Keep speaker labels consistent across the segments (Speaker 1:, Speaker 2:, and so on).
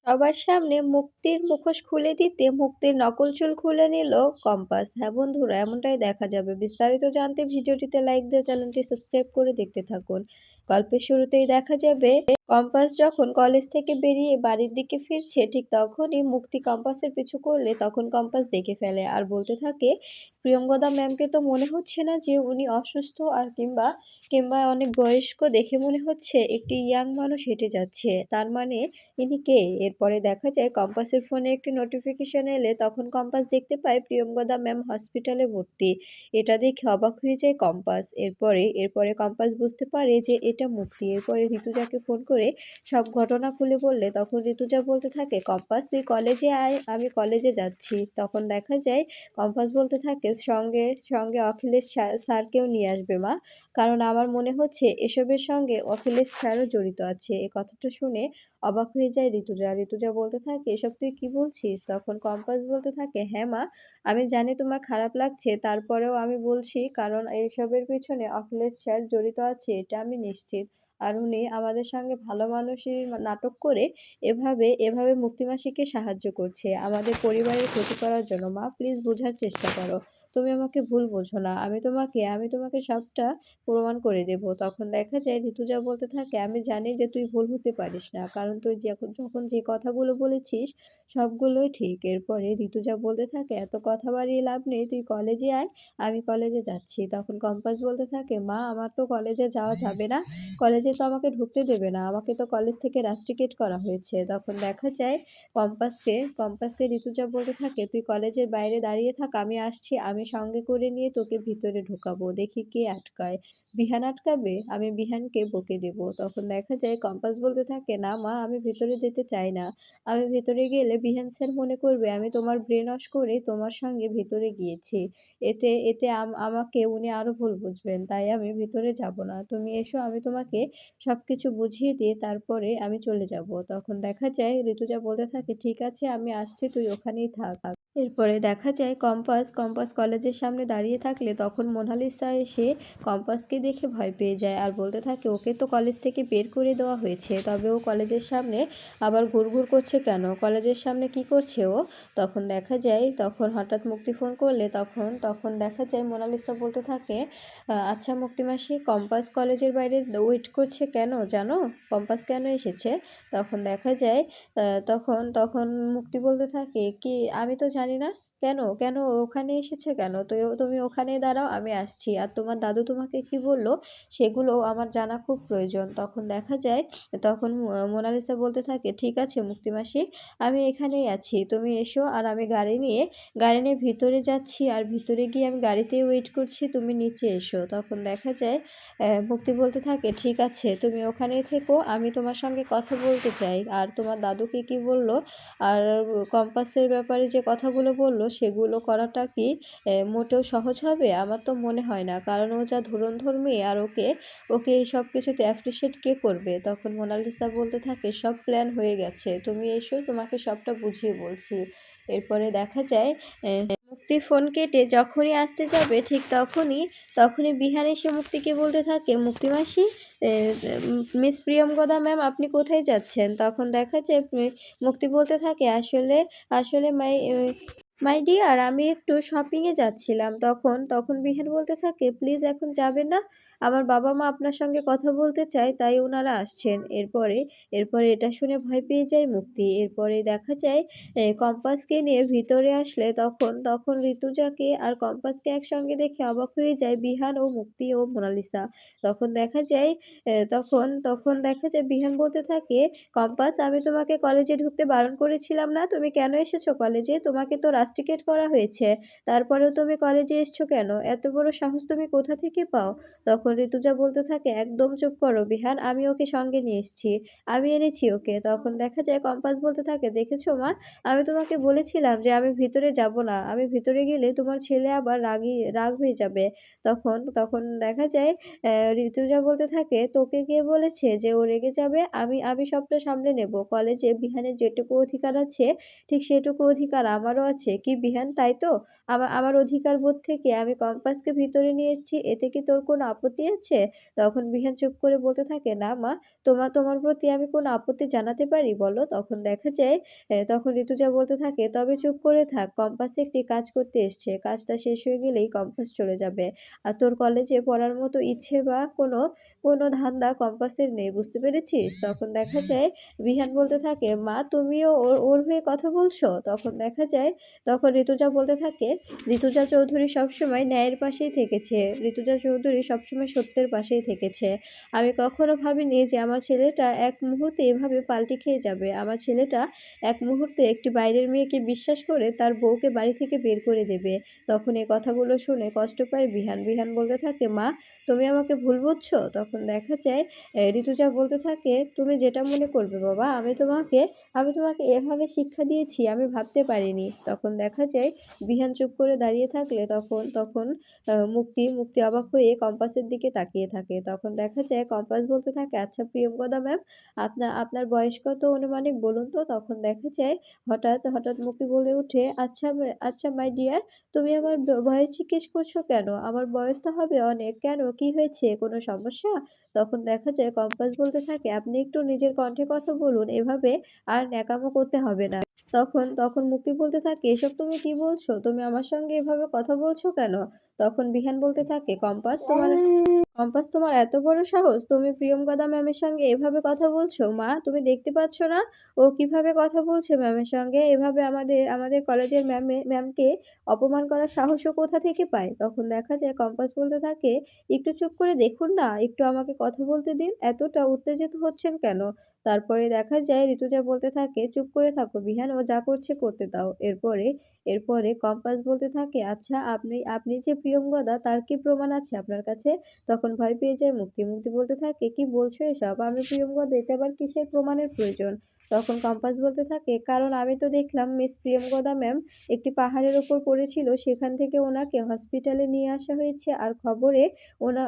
Speaker 1: সবার সামনে মুক্তির মুখোশ খুলে দিতে মুক্তির নকল চুল খুলে নিল কম্পাস। হ্যাঁ বন্ধুরা, এমনটাই দেখা যাবে। বিস্তারিত জানতে ভিডিওটিতে লাইক দিয়ে চ্যানেলটি সাবস্ক্রাইব করে দেখতে থাকুন। গল্পের শুরুতেই দেখা যাবে কম্পাস যখন কলেজ থেকে বেরিয়ে বাড়ির দিকে ফিরছে, ঠিক তখনই মুক্তি কম্পাসের পিছু করলে তখন কম্পাস দেখে ফেলে আর বলতে থাকে, প্রিয়ঙ্গদা ম্যামকে তো মনে হচ্ছে না যে উনি অসুস্থ আর কিংবা কিংবা অনেক বয়স্ক, দেখে মনে হচ্ছে একটি ইয়াং মানুষ হেঁটে যাচ্ছে। তার মানে ইনি কে? এরপরে দেখা যায় কম্পাসের ফোনে একটি নোটিফিকেশন এলে তখন কম্পাস দেখতে পায় প্রিয়ঙ্গদা ম্যাম হসপিটালে ভর্তি। এটা দেখে অবাক হয়ে যায় কম্পাস। এরপরে কম্পাস বুঝতে পারে যে এটা মুক্তি। এরপরে ঋতুজাকে ফোন করে সব ঘটনা খুলে বললে তখন ঋতুজা বলতে থাকে, কম্পাস তুই কলেজে আয়, আমি কলেজে যাচ্ছি। তখন দেখা যায় কম্পাস বলতে থাকে, সঙ্গে সঙ্গে অখিলেশ স্যারকেও নিয়ে আসবে মা, কারণ আমার মনে হচ্ছে এসবের সঙ্গে অখিলেশ স্যারও জড়িত আছে। এ কথাটা শুনে অবাক হয়ে যায় ঋতুজা। ঋতুজা বলতে থাকে, এসব তুই কি বলছিস? তখন কম্পাস বলতে থাকে, হ্যাঁ মা, আমি জানি তোমার খারাপ লাগছে, তারপরেও আমি বলছি, কারণ এসবের পেছনে অখিলেশ স্যার জড়িত আছে এটা আমি নিশ্চিত। আর উনি আমাদের সঙ্গে ভালো মানুষের নাটক করে এভাবে মুক্তিমাসিকে সাহায্য করছে আমাদের পরিবারের ক্ষতি করার জন্য। মা প্লিজ বোঝার চেষ্টা করো। তুমি আমাকে ভুল বোঝো না। আমি তোমাকে সবটা প্রমাণ করে দেব। তখন দেখা যায় ঋতুজা বলতে থাকে, আমি জানি যে তুই ভুল হতে পারিস না। কারণ তুই যখন যে কথাগুলো বলেছিস সবগুলোই ঠিক। এরপরে ঋতুজা বলতে থাকে, এত কথা বাড়িয়ে লাভ নেই। তুই কলেজে আয়, আমি কলেজে যাচ্ছি। তখন কম্পাস বলতে থাকে, মা আমার তো কলেজে যাওয়া যাবে না। কলেজে তো আমাকে ঢুকতে দেবে না। আমাকে তো কলেজ থেকে রাস্টিকেট করা হয়েছে। তখন দেখা যায় কম্পাসকে ঋতুজা বলতে থাকে, তুই কলেজের বাইরে দাঁড়িয়ে থাক, আমি আসছি। আমি সঙ্গে করে নিয়ে তোকে ভিতরে ঢোকাবো। দেখি কে আটকায়। বিহান আটকাবে? আমি বিহানকে বকে দেব। তখন দেখা যায় কম্পাস বলতে থাকে, না মা, আমি ভেতরে যেতে চাই না। আমি ভেতরে গেলে বিহান স্যার মনে করবে আমি তোমার ব্রেন ওয়াশ করে তোমার সঙ্গে ভেতরে গিয়েছি। এতে এতে আমাকে উনি আরো ভুল বুঝবেন। তাই আমি ভেতরে যাব না। তুমি এসো, আমি তোমাকে সবকিছু বুঝিয়ে দিয়ে তারপরে আমি চলে যাব। তখন দেখা যায় ঋতুজা বলতে থাকে, ঠিক আছে আমি আসছি, তুই ওখানেই থাক। এরপরে দেখা যায় কম্পাস কলেজের সামনে দাঁড়িয়ে থাকলে তখন মোনালিসা এসে কম্পাসকে দেখে ভয় পেয়ে যায় আর বলতে থাকে, ওকে তো কলেজ থেকে বের করে দেওয়া হয়েছে, তবে ও কলেজের সামনে আবার ঘুরঘুর করছে কেন? কলেজের সামনে কি করছে ও? তখন হঠাৎ মুক্তি ফোন করলে তখন তখন দেখা যায় মোনালিসা বলতে থাকে, আচ্ছা মুক্তিমাসি, কম্পাস কলেজের বাইরে ওয়েট করছে কেন জানো? কম্পাস কেন এসেছে? তখন দেখা যায় তখন তখন মুক্তি বলতে থাকে, কি আমি তো জানি না। কেন কেন ওখানে এসেছে কেন? তুমি ওখানেই দাঁড়াও, আমি আসছি। আর তোমার দাদু তোমাকে কি বলল সেগুলো আমার জানা খুব প্রয়োজন। তখন দেখা যায় তখন মোনালিসা বলতে থাকে, ঠিক আছে মুক্তিমাসি, আমি এখানেই আছি, তুমি এসো। আর আমি গাড়ি নিয়ে ভিতরে যাচ্ছি, আর ভিতরে গিয়ে আমি গাড়িতেই ওয়েট করছি, তুমি নিচে এসো। তখন দেখা যায় মুক্তি বলতে থাকে, ঠিক আছে তুমি ওখানেই থেকো, আমি তোমার সঙ্গে কথা বলতে চাই। আর তোমার দাদুকে কি বলল আর কম্পাসের ব্যাপারে যে কথাগুলো বলল সেগুলো করাটা কি মোটেও সহজ হবে? আমার তো মনে হয় না, কারণ ও যা ধুরন্ধর মেয়ে, আর ওকে ওকে এই সব কিছুতে অ্যাপ্রিসিয়েট কে করবে? তখন মোনালিসা বলতে থাকে, সব প্ল্যান হয়ে গেছে, তুমি এসো, তোমাকে সবটা বুঝিয়ে বলছি। এরপরে দেখা যায় মুক্তি ফোন কেটে যখনই আসতে যাবে ঠিক তখনই বিহান এসে মুক্তিকে বলতে থাকে, মুক্তিমাসি, মিস প্রিয়ঙ্গদা ম্যাম আপনি কোথায় যাচ্ছেন? তখন দেখা যায় মুক্তি বলতে থাকে, আসলে আসলে মাই ডিয়ার, আমি একটু শপিংয়ে যাচ্ছিলাম। তখন বিহান বলতে থাকে, প্লিজ এখন যাবেন না, আমার বাবা মা আপনার সঙ্গে কথা বলতে চায়, তাই ওনারা আসছেন। এরপরে এটা শুনে ভয় পেয়ে যায় মুক্তি। এরপরে দেখা যায় কম্পাসকে নিয়ে ভিতরে আসলে তখন তখন ঋতুজাকে আর কম্পাসকে একসঙ্গে দেখে অবাক হয়ে যায় বিহান ও মুক্তি ও মোনালিসা। তখন দেখা যায় তখন দেখা যায় বিহান বলতে থাকে, কম্পাস আমি তোমাকে কলেজে ঢুকতে বারণ করেছিলাম না? তুমি কেন এসেছো কলেজে? তোমাকে তো রাস্টিকেট করা হয়েছে। তারপরেও তুমি কলেজে এসছো কেন? এত বড় সাহস তুমি কোথা থেকে পাও? তখন ঋতুজা বলতে থাকে, একদম চুপ করো বিহান, আমি ওকে সঙ্গে নিয়ে এসেছি। আমি এনেছি ওকে। তখন দেখা যায় কম্পাস বলতে থাকে, দেখেছো মা, আমি তোমাকে বলেছিলাম যে আমি ভিতরে যাব না। আমি ভিতরে গেলে তোমার ছেলে আবার রাগ হয়ে যাবে। তখন দেখা যায় ঋতুজা বলতে থাকে, তোকে কে বলেছে যে ও রেগে যাবে? আমি সবটা সামলে নেব। কলেজে বিহানের যেটুকু অধিকার আছে ঠিক সেটুকু অধিকার আমারও আছে। কি বিহান তাই তো? আমার অধিকার বোধ থেকে আমি কম্পাসকে ভিতরে নিয়ে এসেছি। এতে কি তোর কোনো আপত্তি আছে? তখন বিহান চুপ করে বলতে থাকে, "না মা, তোমার প্রতি আমি কোনো আপত্তি জানাতে পারি বলো?" তখন দেখা যায় তখন ঋতুজা বলতে থাকে, "তবে চুপ করে থাক। কম্পাস একটি কাজ করতে এসছে। কাজটা শেষ হয়ে গেলেই কম্পাস চলে যাবে। আর তোর কলেজে পড়ার মতো ইচ্ছে বা কোনো ধান্দা কম্পাসের নেই। বুঝতে পেরেছিস?" তখন দেখা যায় বিহান বলতে থাকে, "মা তুমিও ওর হয়ে কথা বলছো?" তখন দেখা যায় তখন ঋতুজা বলতে থাকে, "ঋতুজা চৌধুরী সবসময় ন্যায়ের পাশেই থেকেছে। ঋতুজা চৌধুরী সবসময় সত্যের পাশেই থেকেছে। আমি কখনো ভাবিনি যে আমার ছেলেটা এক মুহূর্তে এভাবে পাল্টি খেয়ে যাবে। আমার ছেলেটা এক মুহূর্তে একটি বাইরের মেয়েকে বিশ্বাস করে তার বউকে বাড়ি থেকে বের করে দেবে।" তখন এই কথাগুলো শুনে কষ্ট পায় বিহান। বিহান বলতে থাকে, "মা তুমি আমাকে ভুল বুঝছো?" তখন দেখা যায় ঋতুজা বলতে থাকে, "তুমি যেটা মনে করবে বাবা। আমি তোমাকে এভাবে শিক্ষা দিয়েছি আমি ভাবতে পারিনি।" তখন দেখা যায় বিহান চুপ করে দাঁড়িয়ে থাকলে তখন মুক্তি অবাক হয়ে কম্পাসের দিকে তাকিয়ে থাকে। তখন দেখা যায় কম্পাস বলতে থাকে, "আচ্ছা প্রিয়ঙ্গদা ম্যাম, আপনার বয়স কত অনুমানিক বলুন তো?" তখন দেখা যায় হঠাৎ মুক্তি বলে ওঠে, "আচ্ছা মাই ডিয়ার, তুমি আমার বয়স জিজ্ঞেস করছো কেন? আমার বয়স তো হবে অনেক। কেন? কি হয়েছে? কোনো সমস্যা?" তখন দেখা যায় কম্পাস বলতে থাকে, "আপনি একটু নিজের কণ্ঠে কথা বলুন। এভাবে আর ন্যাকামো করতে হবে না।" তখন মুক্তি বলতে থাকে, "এসব তুমি কি বলছো? তুমি আমার সঙ্গে এভাবে কথা বলছো কেন?" তখন বিহান বলতে থাকে, "কম্পাস তোমার এত বড় সাহস? তুমি প্রিয়ঙ্গদা ম্যামের সঙ্গে এভাবে কথা বলছো? মা তুমি দেখতে পাচ্ছ না ও কিভাবে কথা বলছে ম্যামের সঙ্গে? এভাবে আমাদের কলেজের ম্যামকে অপমান করার সাহস ও কোথা থেকে পায়?" তখন দেখা যায় কম্পাস বলতে থাকে, "একটু চুপ করে দেখুন না, একটু আমাকে কথা বলতে দিন। এতটা উত্তেজিত হচ্ছেন কেন?" তারপরে দেখা যায় ঋতুজা বলতে থাকে, "চুপ করে থাকো বিহান, ও যা করছে করতে দাও।" এরপরে কম্পাস বলতে থাকে, "আচ্ছা আপনি যে প্রিয়ঙ্গদা তার কি প্রমাণ আছে আপনার কাছে?" তখন ভয় পেয়ে যায় মুক্তি বলতে থাকে, "কি বলছো এসব? আমি প্রিয়ঙ্গদা, এতে আবার কিসের প্রমাণের প্রয়োজন?" তখন কম্পাস বলতে থাকে, "কারণ আমি তো দেখলাম মিস প্রিয়ঙ্গদা ম্যাম একটি পাহাড়ের ওপর পড়েছিল। সেখান থেকে ওনাকে হসপিটালে নিয়ে আসা হয়েছে আর খবরে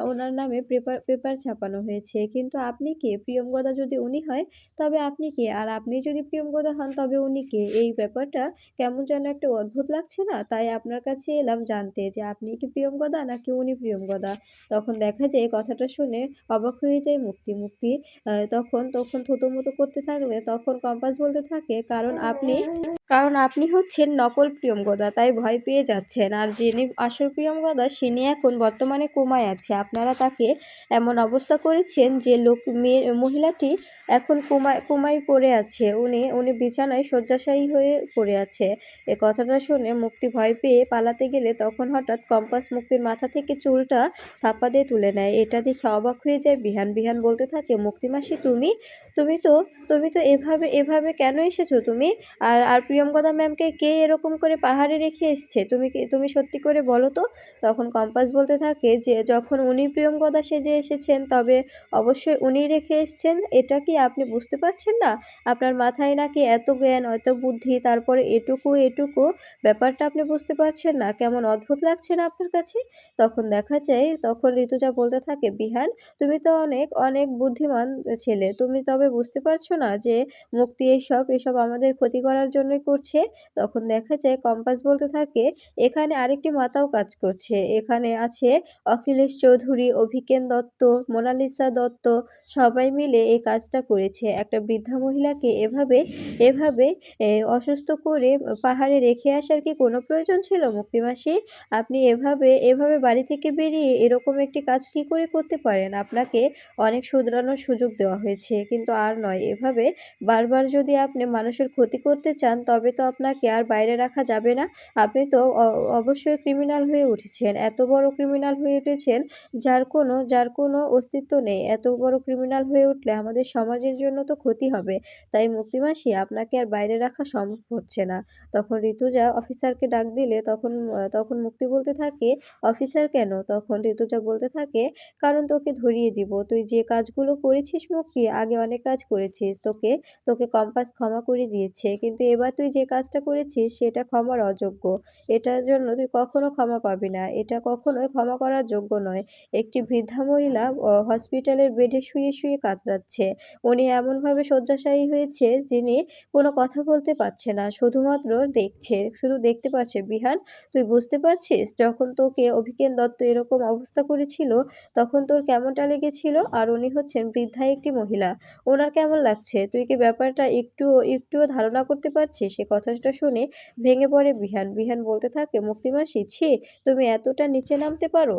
Speaker 1: ওনার নামে পেপার ছাপানো হয়েছে। কিন্তু আপনি কে? প্রিয়ঙ্গদা যদি উনি হয় তবে আপনি কে? আর আপনি যদি প্রিয়ঙ্গদা হন তবে উনি কে? এই ব্যাপারটা কেমন যেন একটা অদ্ভুত লাগছে না? তাই আপনার কাছে এলাম জানতে যে আপনি কি প্রিয়ঙ্গদা নাকি উনি প্রিয়ঙ্গদা?" তখন দেখা যায় কথাটা শুনে অবাক হয়ে যায় মুক্তি তখন থতমত করতে থাকলে তখন কম্পাস বলতে থাকে, "কারণ আপনি হচ্ছেন নকল প্রিয়ঙ্গদা, তাই ভয় পেয়ে যাচ্ছেন। আর যিনি আসল প্রিয়ঙ্গদা তিনি এখন বর্তমানে কোমায় আছে। আপনারা তাকে এমন অবস্থা করেছেন যে মহিলাটি এখন কোমায় পড়ে আছে। উনি বিছানায় শয্যাশায়ী হয়ে পড়ে আছে।" এ কথাটা শুনে মুক্তি ভয় পেয়ে পালাতে গেলে তখন হঠাৎ কম্পাস মুক্তির মাথা থেকে চুলটা থাপ্পা দিয়ে তুলে নেয়। এটা দেখে অবাক হয়ে যায় বিহান। বিহান বলতে থাকে, "মুক্তি মাসি তুমি? তুমি তো তুমি তো এভাবে কেন এসেছো তুমি? আর প্রিয়ঙ্গদা ম্যামকে কে এরকম করে পাহাড়ে রেখে এসছে? তুমি সত্যি করে বলো তো?" তখন কম্পাস বলতে থাকে যে, "যখন উনি প্রিয়ঙ্গদা সেজে এসেছেন তবে অবশ্যই উনিই রেখে এসছেন। এটা কি আপনি বুঝতে পারছেন না? আপনার মাথায় নাকি এত জ্ঞান, এত বুদ্ধি, তারপরে এটুকু ব্যাপারটা আপনি বুঝতে পারছেন না? কেমন অদ্ভুত লাগছে না আপনার কাছে?" তখন দেখা যায় তখন ঋতুজা বলতে থাকে, "বিহান তুমি তো অনেক বুদ্ধিমান ছেলে। তুমি তবে বুঝতে পারছো না যে মুক্তি এসব আমাদের ক্ষতি করার জন্যই করছে?" তখন দেখা যায় কম্পাস বলতে থাকে, "এখানে আরেকটি মাথাও কাজ করছে। এখানে আছে অখিলেশ চৌধুরী, অভিজ্ঞান দত্ত, মোনালিসা দত্ত, সবাই মিলে এই কাজটা করেছে। একটা বৃদ্ধা মহিলাকে এভাবে অসুস্থ করে পাহাড়ে রেখে আসার কি কোনো প্রয়োজন ছিল মুক্তি মাসি? আপনি এভাবে বাড়ি থেকে বেরিয়ে এরকম একটি কাজ কি করে করতে পারেন? আপনাকে অনেক শুধরানোর সুযোগ দেওয়া হয়েছে, কিন্তু আর নয়। এভাবে বারবার যদি আপনি মানুষের ক্ষতি করতে চান তবে তো আপনাকে আর বাইরে রাখা যাবে না। আপনি তো অবশ্যই ক্রিমিনাল হয়ে উঠেছেন। এত বড় ক্রিমিনাল হয়ে উঠেছেন যার কোনো অস্তিত্ব নেই। এত বড় ক্রিমিনাল হয়ে উঠলে আমাদের সমাজের জন্য তো ক্ষতি হবে। তাই মুক্তি মাসি আপনাকে আর বাইরে রাখা সম্ভব হচ্ছে না।" তখন ঋতুজা অফিসারকে ডাক দিলে তখন মুক্তি বলতে থাকে, "অফিসার কেন?" তখন ঋতুজা বলতে থাকে, "কারণ তোকে ধরিয়ে দিব। তুই যে কাজগুলো করেছিস মুক্তি, আগে অনেক কাজ করেছিস। তোকে কম্পাস ক্ষমা করে দিয়েছে। কিন্তু এবার তুই তুই যে কাজটা করেছিস সেটা ক্ষমার অযোগ্য। এটার জন্য তুই কখনো ক্ষমা পাবি না। এটা কখনোই ক্ষমা করার যোগ্য নয়।" একটি বৃদ্ধা মহিলা হসপিটালের বেডে শুয়ে কাতরাচ্ছে। উনি এমনভাবে শয্যাশায়ী হয়েছে যিনি কোনো কথা বলতে পারছে না। শুধুমাত্র দেখছে। শুধু দেখতে পাচ্ছে। "বিহান, তুই বুঝতে পারছিস যখন তোকে অভিজ্ঞান দত্ত এরকম অবস্থা করেছিল তখন তোর কেমনটা লেগেছিল?" আর উনি হচ্ছেন বৃদ্ধা একটি মহিলা। "ওনার কেমন লাগছে? তুই কি ব্যাপারটা একটুও ধারণা করতে পারছিস?" এ কথাটা শুনে ভেঙে পড়ে বিহান। বিহান বলতে থাকে, "মুক্তি মাসি, ছি! তুমি এতটা নিচে নামতে পারো?"